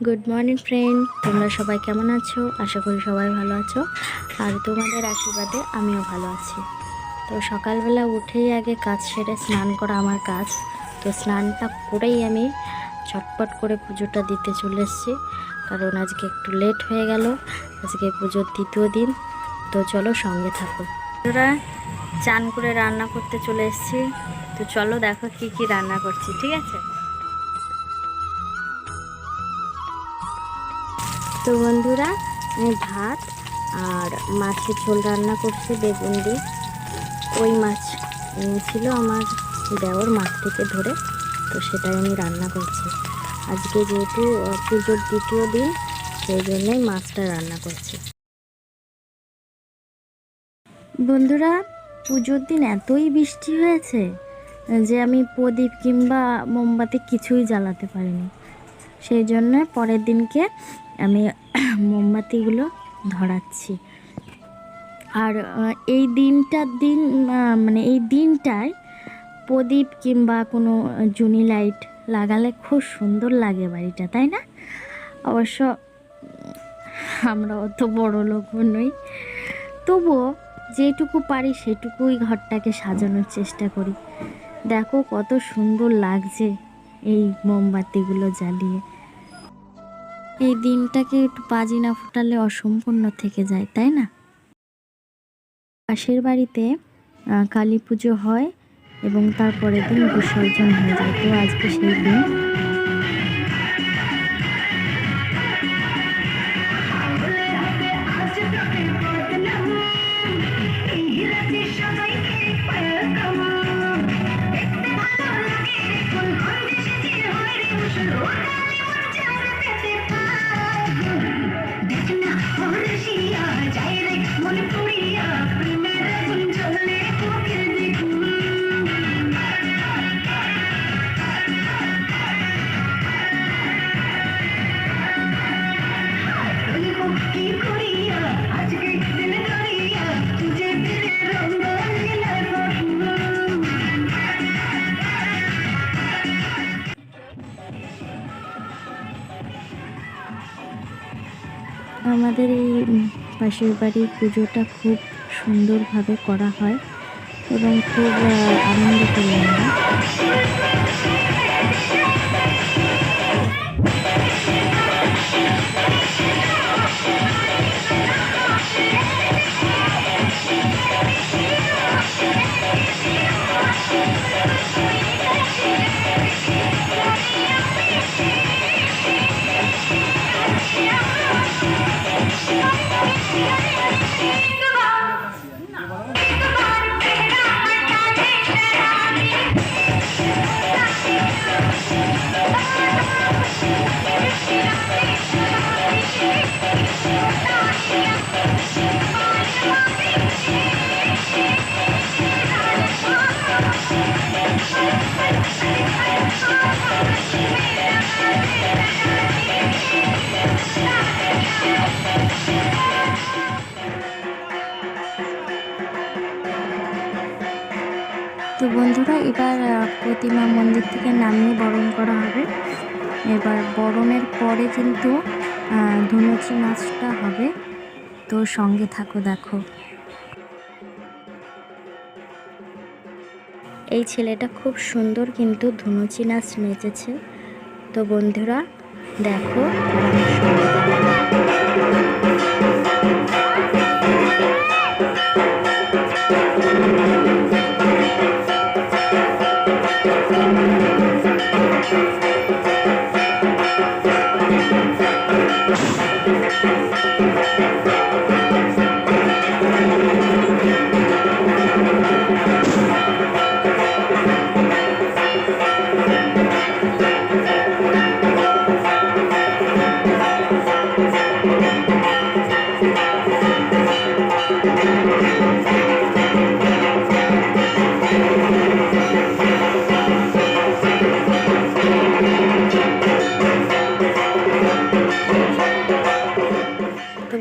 Good morning friend, তোমরা সবাই কেমন আছো? আশা করি সবাই ভালো আছো, আর তোমাদের আশীর্বাদে আমিও ভালো আছি। তো সকালবেলা উঠেই আগে কাজ সেরে স্নান করা আমার কাজ। তো স্নানটা করেই আমি চটপট করে পুজোটা দিতে চলে এসেছি, কারণ আজকে একটু লেট হয়ে গেল। আজকে পুজোর দ্বিতীয় দিন। তো চলো সঙ্গে থাকো। ওরা চান করে রান্না করতে চলে এসেছি। তো চলো দেখো কি কি রান্না করছি, ঠিক আছে? তো বন্ধুরা, আমি ভাত আর মাছের ঝোল রান্না করছি বেগুন দিয়ে। ওই মাছ ছিল আমার দেওর মাছ থেকে ধরে, তো সেটাই আমি রান্না করছি। আজকে যেহেতু পুজোর দ্বিতীয় দিন, সেই জন্যই মাছটা রান্না করছি। বন্ধুরা, পুজোর দিন এতই বৃষ্টি হয়েছে যে আমি প্রদীপ কিংবা মোমবাতি কিছুই জ্বালাতে পারিনি। সেই জন্য পরের দিনকে আমি মোমবাতিগুলো ধরাচ্ছি। আর এই মানে এই দিনটায় প্রদীপ কিংবা কোনো জুনি লাইট লাগালে খুব সুন্দর লাগে বাড়িটা, তাই না? অবশ্য আমরা অত বড় লোকও নই, তবুও যেটুকু পারি সেটুকুই ঘরটাকে সাজানোর চেষ্টা করি। দেখো কত সুন্দর লাগছে এই মোমবাতিগুলো জ্বালিয়ে। এই দিনটাকে একটু বাজি না ফোটালে অসম্পূর্ণ থেকে যায়, তাই না? পাশের বাড়িতে কালী পুজো হয় এবং তারপরের দিন বিসর্জন হয়ে যায়। তো আজকে সেই দিন। আমাদের এই পাশের বাড়ির পুজোটা খুব সুন্দরভাবে করা হয় এবং খুব আনন্দ করি আমরা। তো বন্ধুরা, এবার প্রতিমা মন্দির থেকে নামিয়ে বরণ করা হবে। এবার বরণের পরে কিন্তু ধুনুচি নাচটা হবে। তো সঙ্গে থাকো, দেখো। এই ছেলেটা খুব সুন্দর কিন্তু ধুনুচি নাচ নেচেছে। তো বন্ধুরা দেখো,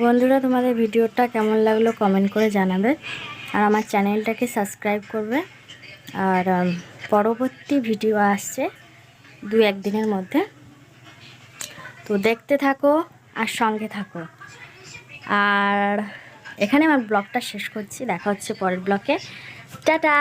বন্ধুরা, তোমাদের ভিডিওটা কেমন লাগলো কমেন্ট করে জানাবে, আর আমার চ্যানেলটাকে সাবস্ক্রাইব করবে। আর পরবর্তী ভিডিও আসছে 2-1 দিনের মধ্যে, তো দেখতে থাকো আর সঙ্গে থাকো। আর এখানে আমার ব্লগটা শেষ করছি, দেখা হচ্ছে পরের ব্লগে। টাটা।